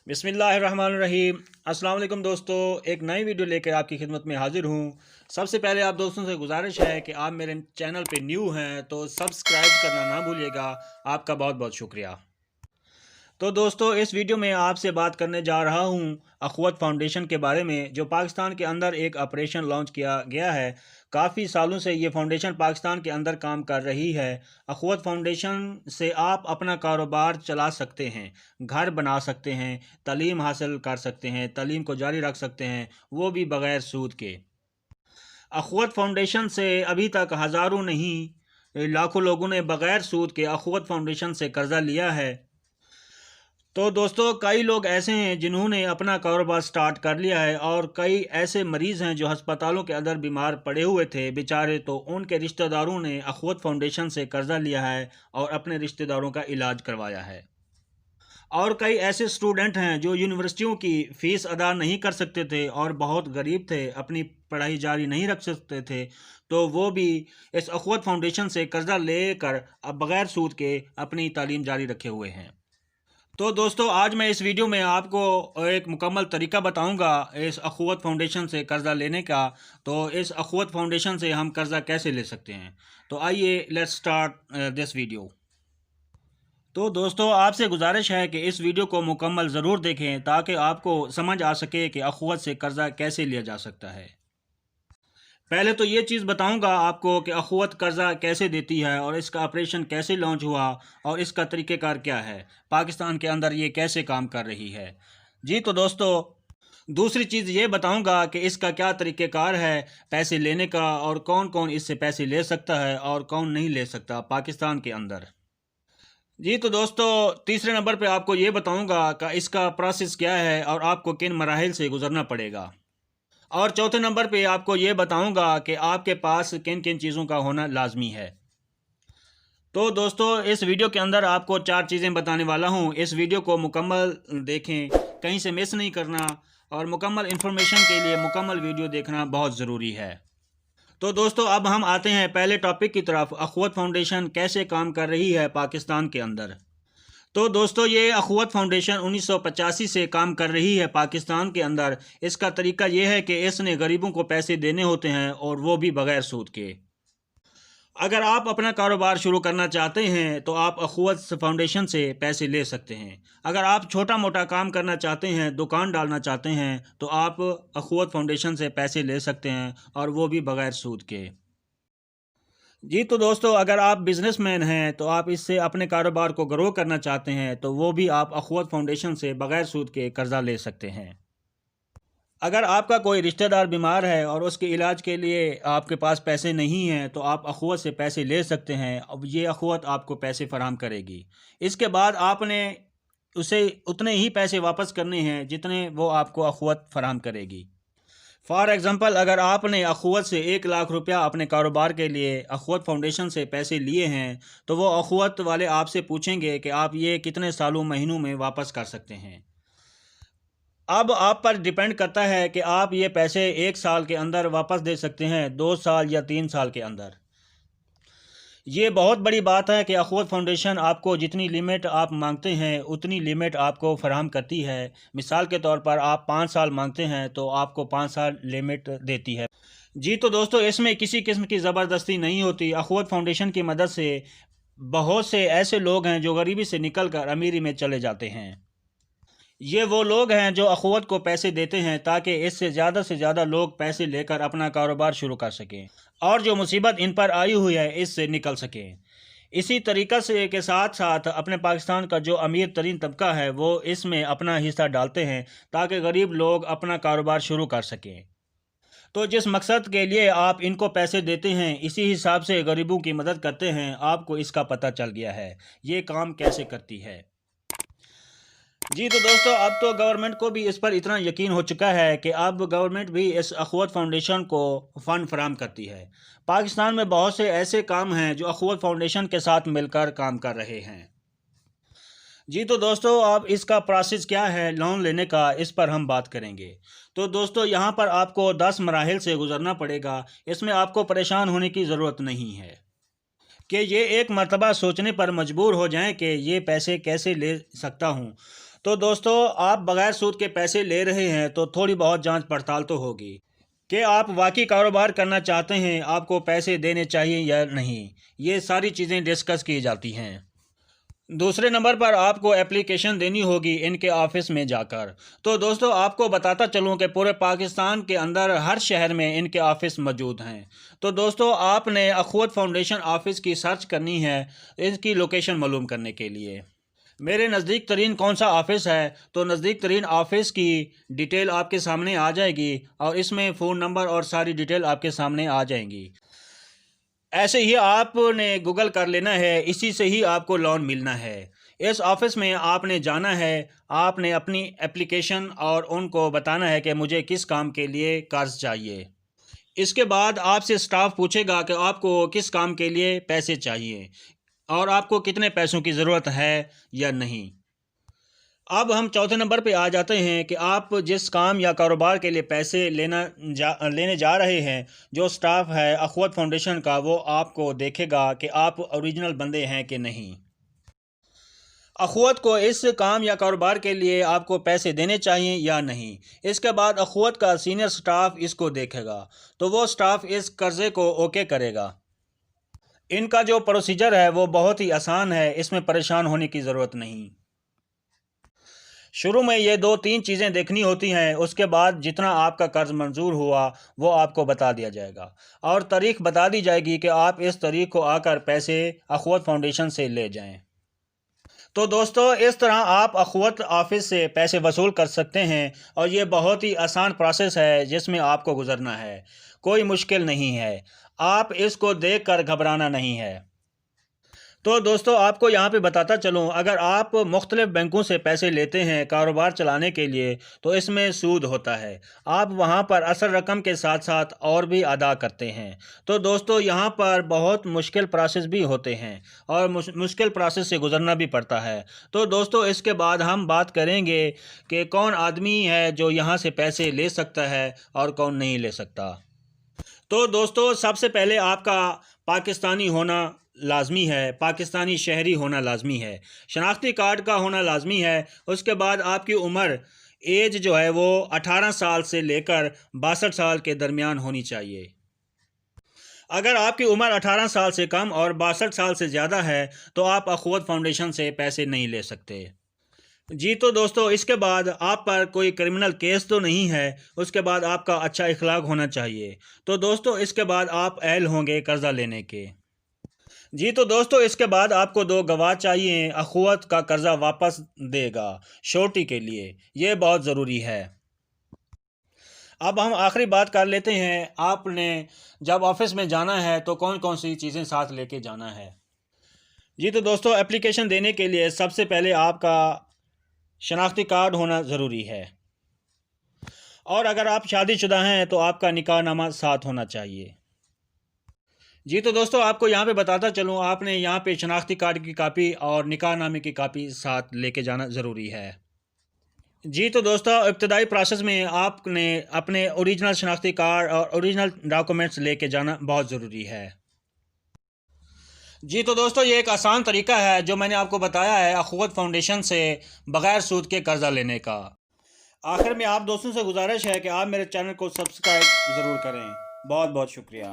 बिस्मिल्लाहिर्रहमानिर्रहीम। अस्सलाम वालेकुम दोस्तों, एक नई वीडियो लेकर आपकी खिदमत में हाजिर हूँ। सबसे पहले आप दोस्तों से गुजारिश है कि आप मेरे चैनल पे न्यू हैं तो सब्सक्राइब करना ना भूलिएगा। आपका बहुत बहुत शुक्रिया। तो दोस्तों, इस वीडियो में आपसे बात करने जा रहा हूँ अखवत फाउंडेशन के बारे में, जो पाकिस्तान के अंदर एक ऑपरेशन लॉन्च किया गया है। काफ़ी सालों से ये फाउंडेशन पाकिस्तान के अंदर काम कर रही है। अखवत फाउंडेशन से आप अपना कारोबार चला सकते हैं, घर बना सकते हैं, तालीम हासिल कर सकते हैं, तालीम को जारी रख सकते हैं, वो भी बग़ैर सूद के। अखवत फाउंडेशन से अभी तक हज़ारों नहीं लाखों लोगों ने बग़ैर सूद के अखवत फाउंडेशन से कर्ज़ा लिया है। तो दोस्तों, कई लोग ऐसे हैं जिन्होंने अपना कारोबार स्टार्ट कर लिया है, और कई ऐसे मरीज़ हैं जो अस्पतालों के अंदर बीमार पड़े हुए थे बेचारे, तो उनके रिश्तेदारों ने अखवत फाउंडेशन से कर्ज़ा लिया है और अपने रिश्तेदारों का इलाज करवाया है। और कई ऐसे स्टूडेंट हैं जो यूनिवर्सिटियों की फ़ीस अदा नहीं कर सकते थे और बहुत गरीब थे, अपनी पढ़ाई जारी नहीं रख सकते थे, तो वो भी इस अखवत फाउंडेशन से कर्ज़ा लेकर अब बग़ैर सूद के अपनी तालीम जारी रखे हुए हैं। तो दोस्तों, आज मैं इस वीडियो में आपको एक मुकम्मल तरीका बताऊंगा इस अखवत फाउंडेशन से कर्ज़ा लेने का। तो इस अखवत फाउंडेशन से हम कर्ज़ा कैसे ले सकते हैं, तो आइए लेट्स स्टार्ट दिस वीडियो। तो दोस्तों, आपसे गुजारिश है कि इस वीडियो को मुकम्मल ज़रूर देखें ताकि आपको समझ आ सके कि अखवत से कर्ज़ा कैसे लिया जा सकता है। पहले तो ये चीज़ बताऊंगा आपको कि अखवत कर्ज़ा कैसे देती है और इसका ऑपरेशन कैसे लॉन्च हुआ और इसका तरीक़ेकार क्या है, पाकिस्तान के अंदर ये कैसे काम कर रही है। जी तो दोस्तों, दूसरी चीज़ ये बताऊंगा कि इसका क्या तरीक़ेकार है पैसे लेने का, और कौन कौन इससे पैसे ले सकता है और कौन नहीं ले सकता पाकिस्तान के अंदर। जी तो दोस्तों, तीसरे नंबर पे आपको ये बताऊंगा कि इसका प्रोसेस क्या है और आपको किन मराहिल से गुज़रना पड़ेगा। और चौथे नंबर पे आपको ये बताऊंगा कि आपके पास किन किन चीज़ों का होना लाजमी है। तो दोस्तों, इस वीडियो के अंदर आपको 4 चीज़ें बताने वाला हूँ। इस वीडियो को मुकम्मल देखें, कहीं से मिस नहीं करना, और मुकम्मल इन्फॉर्मेशन के लिए मुकम्मल वीडियो देखना बहुत ज़रूरी है। तो दोस्तों, अब हम आते हैं पहले टॉपिक की तरफ, अखवत फाउंडेशन कैसे काम कर रही है पाकिस्तान के अंदर। तो दोस्तों, ये अखवत फाउंडेशन 1985 से काम कर रही है पाकिस्तान के अंदर। इसका तरीका ये है कि इसने गरीबों को पैसे देने होते हैं, और वो भी बग़ैर सूद के। अगर आप अपना कारोबार शुरू करना चाहते हैं तो आप अखवत फाउंडेशन से पैसे ले सकते हैं। अगर आप छोटा मोटा काम करना चाहते हैं, दुकान डालना चाहते हैं, तो आप अखवत फाउंडेशन से पैसे ले सकते हैं, और वो भी बग़ैर सूद के। जी तो दोस्तों, अगर आप बिजनेसमैन हैं तो आप इससे अपने कारोबार को ग्रो करना चाहते हैं, तो वो भी आप अखवत फाउंडेशन से बग़ैर सूद के कर्ज़ा ले सकते हैं। अगर आपका कोई रिश्तेदार बीमार है और उसके इलाज के लिए आपके पास पैसे नहीं हैं, तो आप अखवत से पैसे ले सकते हैं। अब ये अखवत आपको पैसे फ़राहम करेगी। इसके बाद आपने उसे उतने ही पैसे वापस करने हैं जितने वो आपको अखवत फ़राहम करेगी। फॉर एग्ज़ाम्पल, अगर आपने अखवत से 1 लाख रुपया अपने कारोबार के लिए अखवत फाउंडेशन से पैसे लिए हैं, तो वो अखवत वाले आपसे पूछेंगे कि आप ये कितने सालों महीनों में वापस कर सकते हैं। अब आप पर डिपेंड करता है कि आप ये पैसे 1 साल के अंदर वापस दे सकते हैं, 2 साल या 3 साल के अंदर। ये बहुत बड़ी बात है कि अखवत फाउंडेशन आपको जितनी लिमिट आप मांगते हैं उतनी लिमिट आपको फराहम करती है। मिसाल के तौर पर आप 5 साल मांगते हैं तो आपको 5 साल लिमिट देती है। जी तो दोस्तों, इसमें किसी किस्म की ज़बरदस्ती नहीं होती। अखवत फाउंडेशन की मदद से बहुत से ऐसे लोग हैं जो गरीबी से निकल कर अमीरी में चले जाते हैं। ये वो लोग हैं जो अखवत को पैसे देते हैं ताकि इससे ज़्यादा से ज़्यादा लोग पैसे लेकर अपना कारोबार शुरू कर सकें, और जो मुसीबत इन पर आई हुई है इससे निकल सकें। इसी तरीक़ा से के साथ साथ अपने पाकिस्तान का जो अमीर तरीन तबका है वो इसमें अपना हिस्सा डालते हैं ताकि गरीब लोग अपना कारोबार शुरू कर सकें। तो जिस मकसद के लिए आप इनको पैसे देते हैं, इसी हिसाब से गरीबों की मदद करते हैं। आपको इसका पता चल गया है ये काम कैसे करती है। जी तो दोस्तों, अब तो गवर्नमेंट को भी इस पर इतना यकीन हो चुका है कि अब गवर्नमेंट भी इस अखवत फाउंडेशन को फ़ंड फराहम करती है। पाकिस्तान में बहुत से ऐसे काम हैं जो अखवत फाउंडेशन के साथ मिलकर काम कर रहे हैं। जी तो दोस्तों, अब इसका प्रोसेस क्या है लोन लेने का, इस पर हम बात करेंगे। तो दोस्तों, यहाँ पर आपको 10 मराहिल से गुजरना पड़ेगा। इसमें आपको परेशान होने की ज़रूरत नहीं है कि ये एक मरतबा सोचने पर मजबूर हो जाएं कि ये पैसे कैसे ले सकता हूँ। तो दोस्तों, आप बगैर सूद के पैसे ले रहे हैं तो थोड़ी बहुत जांच पड़ताल तो होगी कि आप वाकई कारोबार करना चाहते हैं, आपको पैसे देने चाहिए या नहीं। ये सारी चीज़ें डिस्कस की जाती हैं। दूसरे नंबर पर आपको एप्लीकेशन देनी होगी इनके ऑफिस में जाकर। तो दोस्तों, आपको बताता चलूं कि पूरे पाकिस्तान के अंदर हर शहर में इनके ऑफिस मौजूद हैं। तो दोस्तों, आपने अखवत फाउंडेशन ऑफिस की सर्च करनी है इसकी लोकेशन मालूम करने के लिए। मेरे नज़दीक तरीन कौन सा ऑफिस है, तो नज़दीक तरीन ऑफिस की डिटेल आपके सामने आ जाएगी और इसमें फ़ोन नंबर और सारी डिटेल आपके सामने आ जाएंगी। ऐसे ही आपने गूगल कर लेना है, इसी से ही आपको लोन मिलना है। इस ऑफिस में आपने जाना है, आपने अपनी एप्लीकेशन और उनको बताना है कि मुझे किस काम के लिए कर्ज चाहिए। इसके बाद आपसे स्टाफ पूछेगा कि आपको किस काम के लिए पैसे चाहिए और आपको कितने पैसों की ज़रूरत है या नहीं। अब हम चौथे नंबर पे आ जाते हैं कि आप जिस काम या कारोबार के लिए पैसे लेने जा रहे हैं, जो स्टाफ है अखवत फाउंडेशन का, वो आपको देखेगा कि आप ओरिजिनल बंदे हैं कि नहीं। अखवत को इस काम या कारोबार के लिए आपको पैसे देने चाहिए या नहीं। इसके बाद अखवत का सीनियर स्टाफ इसको देखेगा, तो वो स्टाफ इस कर्ज़े को ओके करेगा। इनका जो प्रोसीजर है वो बहुत ही आसान है, इसमें परेशान होने की ज़रूरत नहीं। शुरू में ये 2-3 चीज़ें देखनी होती हैं, उसके बाद जितना आपका कर्ज मंजूर हुआ वो आपको बता दिया जाएगा और तारीख बता दी जाएगी कि आप इस तारीख को आकर पैसे अखवत फाउंडेशन से ले जाएं। तो दोस्तों, इस तरह आप अखवत ऑफिस से पैसे वसूल कर सकते हैं और ये बहुत ही आसान प्रोसेस है जिसमें आपको गुजरना है, कोई मुश्किल नहीं है। आप इसको देखकर घबराना नहीं है। तो दोस्तों, आपको यहाँ पे बताता चलूँ, अगर आप मुख्तलिफ़ बैंकों से पैसे लेते हैं कारोबार चलाने के लिए तो इसमें सूद होता है। आप वहाँ पर असल रकम के साथ साथ और भी अदा करते हैं। तो दोस्तों, यहाँ पर बहुत मुश्किल प्रोसेस भी होते हैं और मुश्किल प्रोसेस से गुज़रना भी पड़ता है। तो दोस्तों, इसके बाद हम बात करेंगे कि कौन आदमी है जो यहाँ से पैसे ले सकता है और कौन नहीं ले सकता। तो दोस्तों, सबसे पहले आपका पाकिस्तानी होना लाजमी है, पाकिस्तानी शहरी होना लाजमी है, शनाख्ती कार्ड का होना लाजमी है। उसके बाद आपकी उम्र एज जो है वो 18 साल से लेकर 62 साल के दरमियान होनी चाहिए। अगर आपकी उम्र 18 साल से कम और 62 साल से ज़्यादा है तो आप अखवत फाउंडेशन से पैसे नहीं ले सकते। जी तो दोस्तों, इसके बाद आप पर कोई क्रिमिनल केस तो नहीं है। उसके बाद आपका अच्छा इखलाक होना चाहिए। तो दोस्तों, इसके बाद आप अहल होंगे कर्जा लेने के। जी तो दोस्तों, इसके बाद आपको 2 गवाह चाहिए, अखवत का कर्जा वापस देगा श्योरिटी के लिए, ये बहुत ज़रूरी है। अब हम आखिरी बात कर लेते हैं, आपने जब ऑफिस में जाना है तो कौन कौन सी चीज़ें साथ लेके जाना है। जी तो दोस्तों, एप्लीकेशन देने के लिए सबसे पहले आपका शनाख्ती कार्ड होना ज़रूरी है और अगर आप शादीशुदा हैं तो आपका निकाहनामा साथ होना चाहिए। जी तो दोस्तों, आपको यहाँ पे बताता चलूँ, आपने यहाँ पे शनाख्ती कार्ड की कापी और निकाहनामे की कापी साथ लेके जाना ज़रूरी है। जी तो दोस्तों, इब्तदाई प्रोसेस में आपने अपने ओरिजिनल शनाख्ती कार्ड और ओरिजिनल डॉक्यूमेंट्स लेके जाना बहुत ज़रूरी है। जी तो दोस्तों, ये एक आसान तरीका है जो मैंने आपको बताया है अखवत फाउंडेशन से बग़ैर सूद के कर्जा लेने का। आखिर में आप दोस्तों से गुजारिश है कि आप मेरे चैनल को सब्सक्राइब ज़रूर करें। बहुत बहुत शुक्रिया।